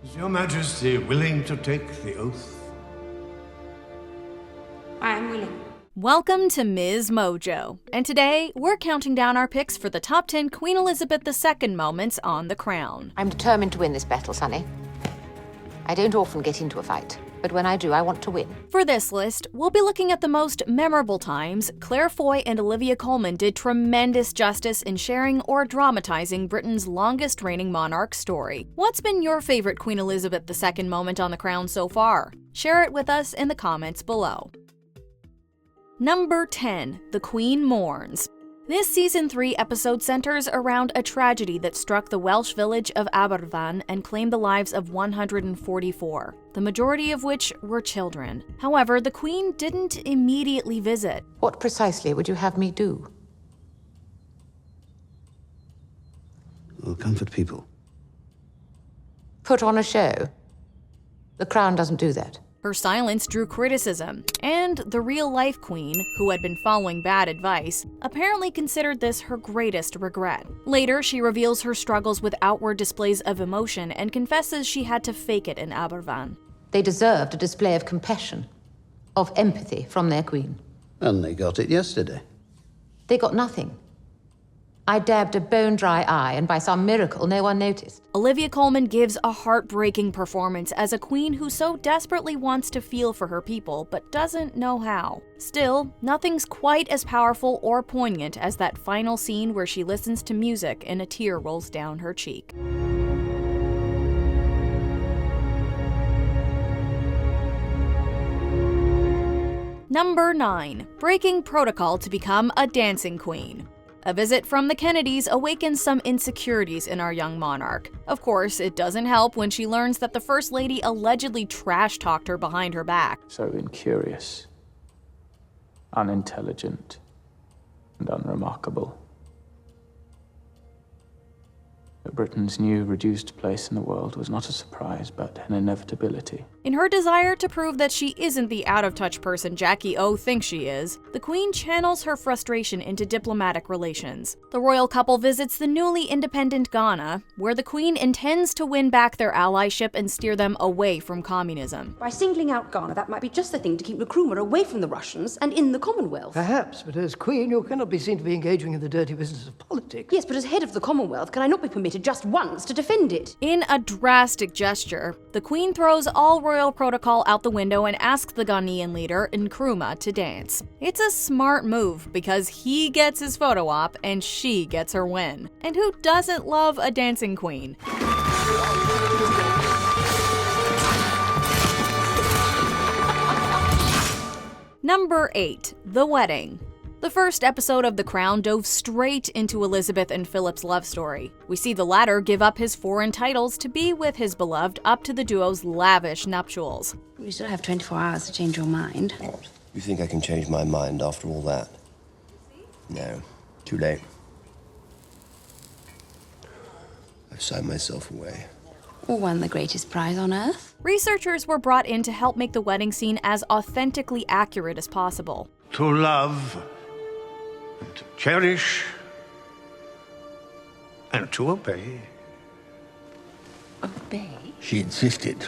Is Your Majesty willing to take the oath? I am willing. Welcome to MsMojo, and today we're counting down our picks for the top 10 Queen Elizabeth II moments on The Crown. I'm determined to win this battle, Sonny. I don't often get into a fight, but when I do, I want to win. For this list, we'll be looking at the most memorable times Claire Foy and Olivia Colman did tremendous justice in sharing or dramatizing Britain's longest reigning monarch story. What's been your favorite Queen Elizabeth II moment on The Crown so far? Share it with us in the comments below. Number 10. The Queen Mourns. This Season 3 episode centers around a tragedy that struck the Welsh village of Aberfan and claimed the lives of 144, the majority of which were children. However, the Queen didn't immediately visit. What precisely would you have me do? We'll comfort people. Put on a show? The Crown doesn't do that. Her silence drew criticism, and the real-life queen, who had been following bad advice, apparently considered this her greatest regret. Later, she reveals her struggles with outward displays of emotion and confesses she had to fake it in Aberfan. They deserved a display of compassion, of empathy from their queen. And they got it yesterday. They got nothing. I dabbed a bone-dry eye, and by some miracle, no one noticed. Olivia Colman gives a heartbreaking performance as a queen who so desperately wants to feel for her people, but doesn't know how. Still, nothing's quite as powerful or poignant as that final scene where she listens to music and a tear rolls down her cheek. Number 9. Breaking protocol to become a dancing queen. A visit from the Kennedys awakens some insecurities in our young monarch. Of course, it doesn't help when she learns that the First Lady allegedly trash-talked her behind her back. So incurious, unintelligent, and unremarkable. That Britain's new reduced place in the world was not a surprise, but an inevitability. In her desire to prove that she isn't the out-of-touch person Jackie O thinks she is, the Queen channels her frustration into diplomatic relations. The royal couple visits the newly independent Ghana, where the Queen intends to win back their allyship and steer them away from communism. By singling out Ghana, that might be just the thing to keep Nkrumah away from the Russians and in the Commonwealth. Perhaps, but as Queen, you cannot be seen to be engaging in the dirty business of politics. Yes, but as head of the Commonwealth, can I not be permitted just once to defend it? In a drastic gesture, the Queen throws all royal protocol out the window and asks the Ghanaian leader, Nkrumah, to dance. It's a smart move because he gets his photo op and she gets her win. And who doesn't love a dancing queen? Number 8. The Wedding. The first episode of The Crown dove straight into Elizabeth and Philip's love story. We see the latter give up his foreign titles to be with his beloved up to the duo's lavish nuptials. You still have 24 hours to change your mind. What? You think I can change my mind after all that? No, too late. I've signed myself away. Or won the greatest prize on earth. Researchers were brought in to help make the wedding scene as authentically accurate as possible. To love, and to cherish, and to obey. Obey? She insisted.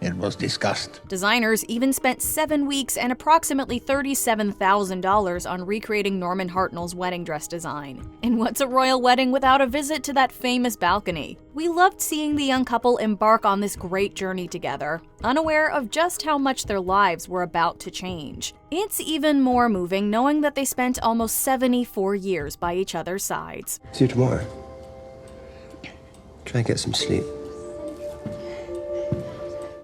It was discussed. Designers even spent 7 weeks and approximately $37,000 on recreating Norman Hartnell's wedding dress design. And what's a royal wedding without a visit to that famous balcony? We loved seeing the young couple embark on this great journey together, unaware of just how much their lives were about to change. It's even more moving knowing that they spent almost 74 years by each other's sides. See you tomorrow. Try and get some sleep.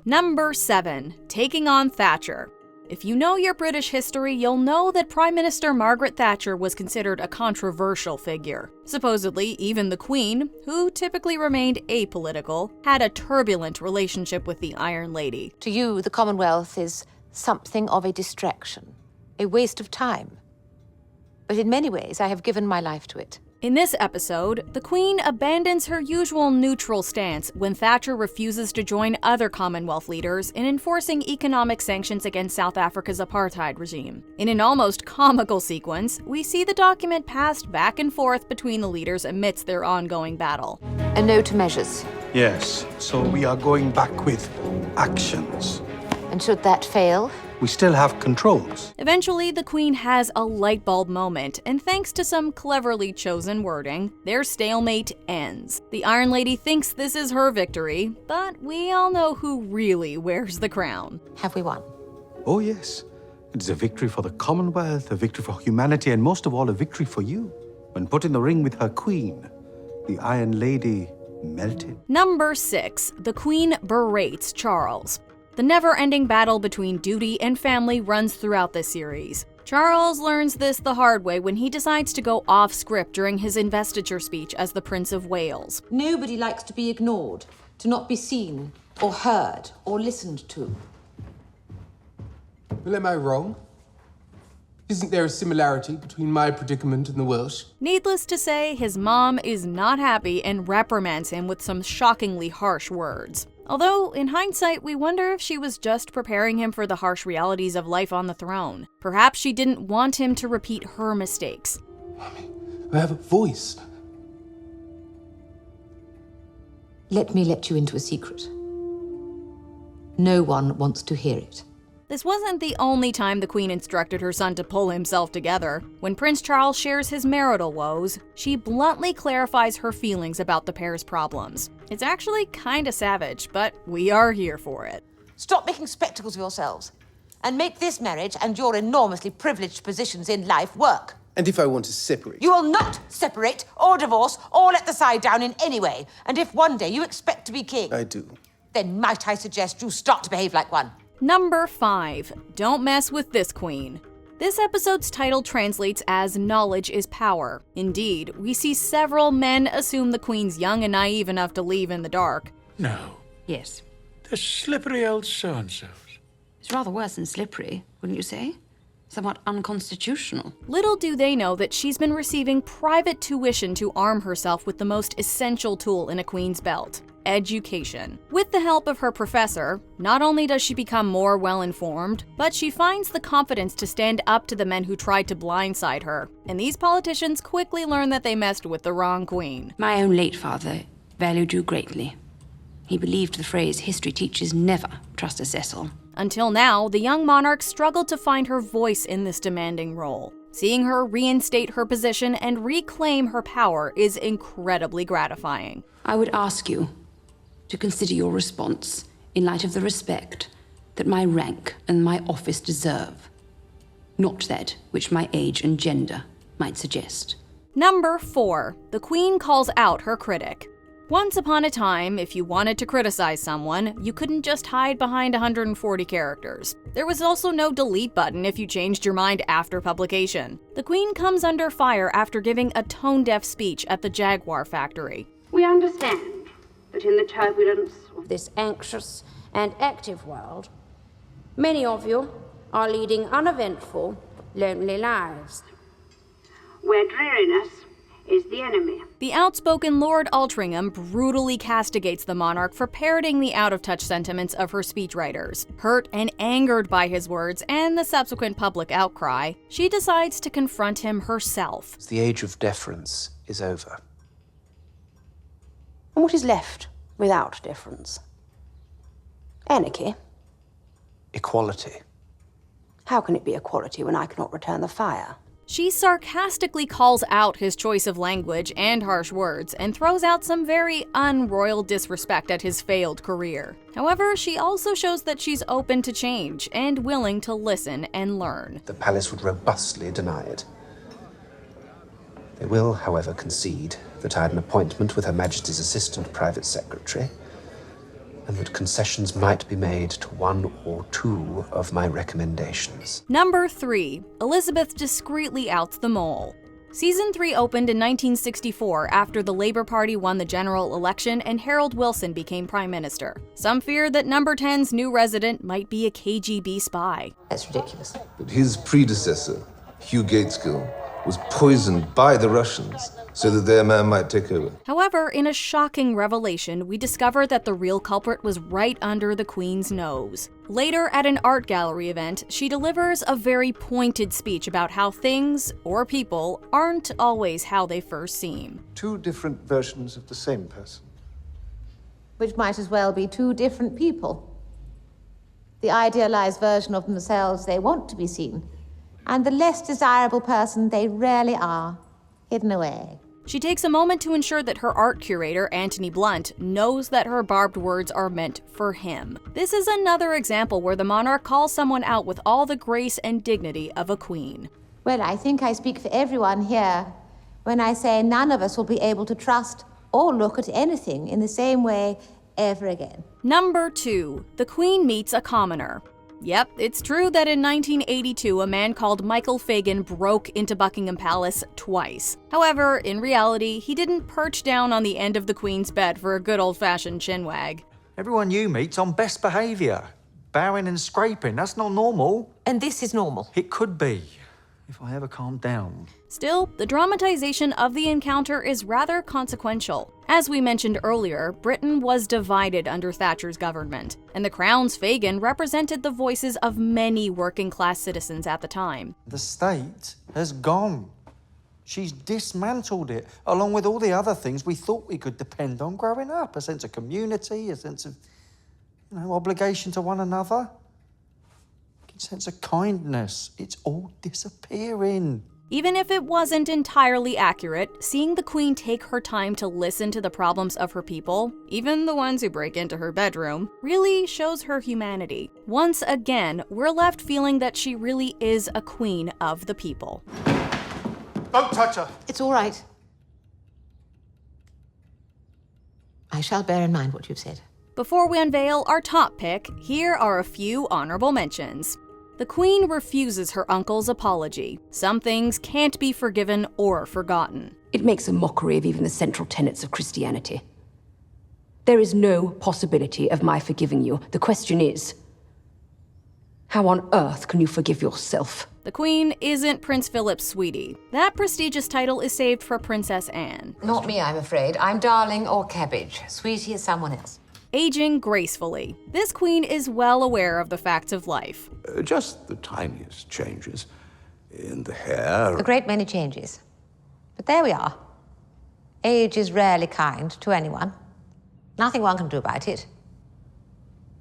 Number 7. Taking on Thatcher. If you know your British history, you'll know that Prime Minister Margaret Thatcher was considered a controversial figure. Supposedly, even the Queen, who typically remained apolitical, had a turbulent relationship with the Iron Lady. To you, the Commonwealth is something of a distraction, a waste of time. But in many ways, I have given my life to it. In this episode, the Queen abandons her usual neutral stance when Thatcher refuses to join other Commonwealth leaders in enforcing economic sanctions against South Africa's apartheid regime. In an almost comical sequence, we see the document passed back and forth between the leaders amidst their ongoing battle. A no to measures. Yes, so we are going back with actions. And should that fail? We still have controls. Eventually, the Queen has a light bulb moment, and thanks to some cleverly chosen wording, their stalemate ends. The Iron Lady thinks this is her victory, but we all know who really wears the crown. Have we won? Oh, yes. It's a victory for the Commonwealth, a victory for humanity, and most of all, a victory for you. When put in the ring with her queen, the Iron Lady melted. Number 6. The Queen berates Charles. The never-ending battle between duty and family runs throughout this series. Charles learns this the hard way when he decides to go off-script during his investiture speech as the Prince of Wales. Nobody likes to be ignored, to not be seen, or heard, or listened to. Well, am I wrong? Isn't there a similarity between my predicament and the Welsh? Needless to say, his mom is not happy and reprimands him with some shockingly harsh words. Although, in hindsight, we wonder if she was just preparing him for the harsh realities of life on the throne. Perhaps she didn't want him to repeat her mistakes. I have a voice. Let me let you into a secret. No one wants to hear it. This wasn't the only time the Queen instructed her son to pull himself together. When Prince Charles shares his marital woes, she bluntly clarifies her feelings about the pair's problems. It's actually kinda savage, but we are here for it. Stop making spectacles of yourselves and make this marriage and your enormously privileged positions in life work. And if I want to separate? You will not separate or divorce or let the side down in any way. And if one day you expect to be king, I do. Then might I suggest you start to behave like one. Number 5. Don't mess with this queen. This episode's title translates as Knowledge is Power. Indeed, we see several men assume the queen's young and naive enough to leave in the dark. No. Yes. The slippery old so-and-sos. It's rather worse than slippery, wouldn't you say? Somewhat unconstitutional. Little do they know that she's been receiving private tuition to arm herself with the most essential tool in a queen's belt: education. With the help of her professor, not only does she become more well-informed, but she finds the confidence to stand up to the men who tried to blindside her. And these politicians quickly learn that they messed with the wrong queen. My own late father valued you greatly. He believed the phrase, history teaches never trust a Cecil. Until now, the young monarch struggled to find her voice in this demanding role. Seeing her reinstate her position and reclaim her power is incredibly gratifying. I would ask you to consider your response in light of the respect that my rank and my office deserve, not that which my age and gender might suggest. Number 4. The Queen calls out her critic. Once upon a time, if you wanted to criticize someone, you couldn't just hide behind 140 characters. There was also no delete button if you changed your mind after publication. The Queen comes under fire after giving a tone-deaf speech at the Jaguar factory. We understand that in the turbulence of this anxious and active world, many of you are leading uneventful, lonely lives, where dreariness is the enemy. The outspoken Lord Altrincham brutally castigates the monarch for parroting the out-of-touch sentiments of her speechwriters. Hurt and angered by his words and the subsequent public outcry, she decides to confront him herself. The age of deference is over. And what is left without deference? Anarchy. Equality. How can it be equality when I cannot return the fire? She sarcastically calls out his choice of language and harsh words and throws out some very unroyal disrespect at his failed career. However, she also shows that she's open to change and willing to listen and learn. The palace would robustly deny it. They will, however, concede that I had an appointment with Her Majesty's Assistant Private Secretary, and that concessions might be made to one or two of my recommendations. Number 3. Elizabeth discreetly outs the mole. Season 3 opened in 1964 after the Labour Party won the general election and Harold Wilson became Prime Minister. Some feared that Number 10's new resident might be a KGB spy. That's ridiculous. But his predecessor, Hugh Gateskill, was poisoned by the Russians so that their man might take over. However, in a shocking revelation, we discover that the real culprit was right under the Queen's nose. Later, at an art gallery event, she delivers a very pointed speech about how things, or people, aren't always how they first seem. Two different versions of the same person. which might as well be two different people. The idealized version of themselves they want to be seen, and the less desirable person they rarely are, hidden away. She takes a moment to ensure that her art curator, Anthony Blunt, knows that her barbed words are meant for him. This is another example where the monarch calls someone out with all the grace and dignity of a queen. Well, I think I speak for everyone here when I say none of us will be able to trust or look at anything in the same way ever again. Number 2. The Queen meets a commoner. Yep, it's true that in 1982, a man called Michael Fagan broke into Buckingham Palace twice. However, in reality, he didn't perch down on the end of the Queen's bed for a good old-fashioned chinwag. Everyone you meet's on best behaviour. Bowing and scraping, that's not normal. And this is normal. It could be, if I ever calmed down. Still, the dramatization of the encounter is rather consequential. As we mentioned earlier, Britain was divided under Thatcher's government, and the Crown's Fagan represented the voices of many working-class citizens at the time. The state has gone. She's dismantled it, along with all the other things we thought we could depend on growing up. A sense of community, a sense of, obligation to one another. A sense of kindness. It's all disappearing. Even if it wasn't entirely accurate, seeing the Queen take her time to listen to the problems of her people, even the ones who break into her bedroom, really shows her humanity. Once again, we're left feeling that she really is a queen of the people. Don't touch her! It's all right. I shall bear in mind what you've said. Before we unveil our top pick, here are a few honorable mentions. The Queen refuses her uncle's apology. Some things can't be forgiven or forgotten. It makes a mockery of even the central tenets of Christianity. There is no possibility of my forgiving you. The question is, how on earth can you forgive yourself? The Queen isn't Prince Philip's sweetie. That prestigious title is saved for Princess Anne. Not me, I'm afraid. I'm darling or cabbage. Sweetie is someone else. Aging gracefully. This queen is well aware of the facts of life. Just the tiniest changes in the hair. A great many changes. But there we are. Age is rarely kind to anyone. Nothing one can do about it.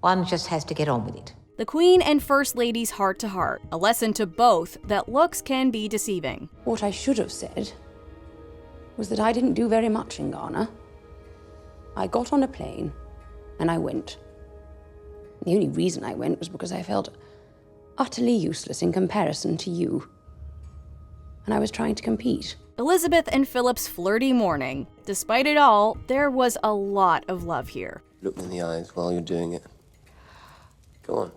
One just has to get on with it. The Queen and First Lady's heart-to-heart, a lesson to both that looks can be deceiving. What I should have said was that I didn't do very much in Ghana. I got on a plane and I went. The only reason I went was because I felt utterly useless in comparison to you. And I was trying to compete. Elizabeth and Philip's flirty morning. Despite it all, there was a lot of love here. Look me in the eyes while you're doing it. Go on.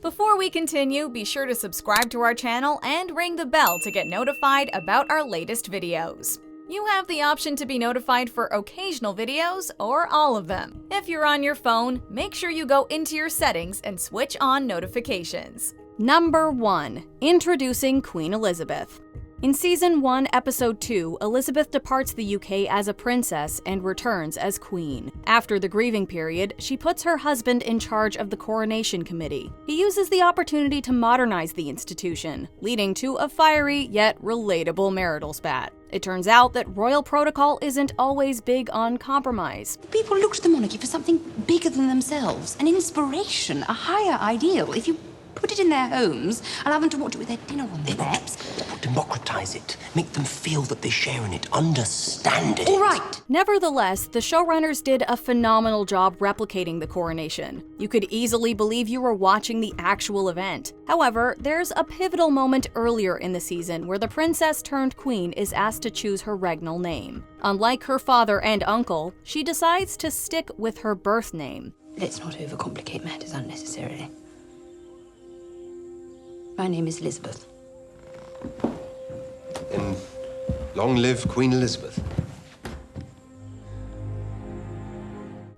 Before we continue, be sure to subscribe to our channel and ring the bell to get notified about our latest videos. You have the option to be notified for occasional videos or all of them. If you're on your phone, make sure you go into your settings and switch on notifications. Number 1. Introducing Queen Elizabeth. In Season 1, Episode 2, Elizabeth departs the UK as a princess and returns as queen. After the grieving period, she puts her husband in charge of the coronation committee. He uses the opportunity to modernize the institution, leading to a fiery yet relatable marital spat. It turns out that royal protocol isn't always big on compromise. People look to the monarchy for something bigger than themselves, an inspiration, a higher ideal. If you put it in their homes, allow them to watch it with their dinner on their laps. Democratize it. Make them feel that they share in it. Understand it. All right. Nevertheless, the showrunners did a phenomenal job replicating the coronation. You could easily believe you were watching the actual event. However, there's a pivotal moment earlier in the season where the princess turned queen is asked to choose her regnal name. Unlike her father and uncle, she decides to stick with her birth name. Let's not overcomplicate matters unnecessarily. My name is Elizabeth. And long live Queen Elizabeth.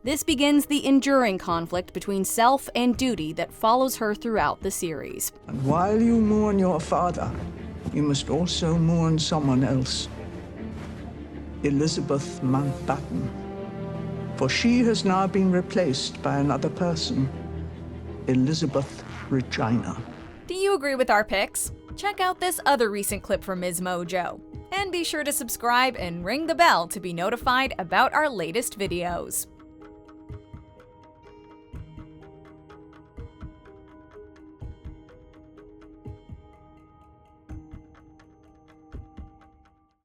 This begins the enduring conflict between self and duty that follows her throughout the series. And while you mourn your father, you must also mourn someone else. Elizabeth Mountbatten. For she has now been replaced by another person, Elizabeth Regina. Do you agree with our picks? Check out this other recent clip from MsMojo. And be sure to subscribe and ring the bell to be notified about our latest videos.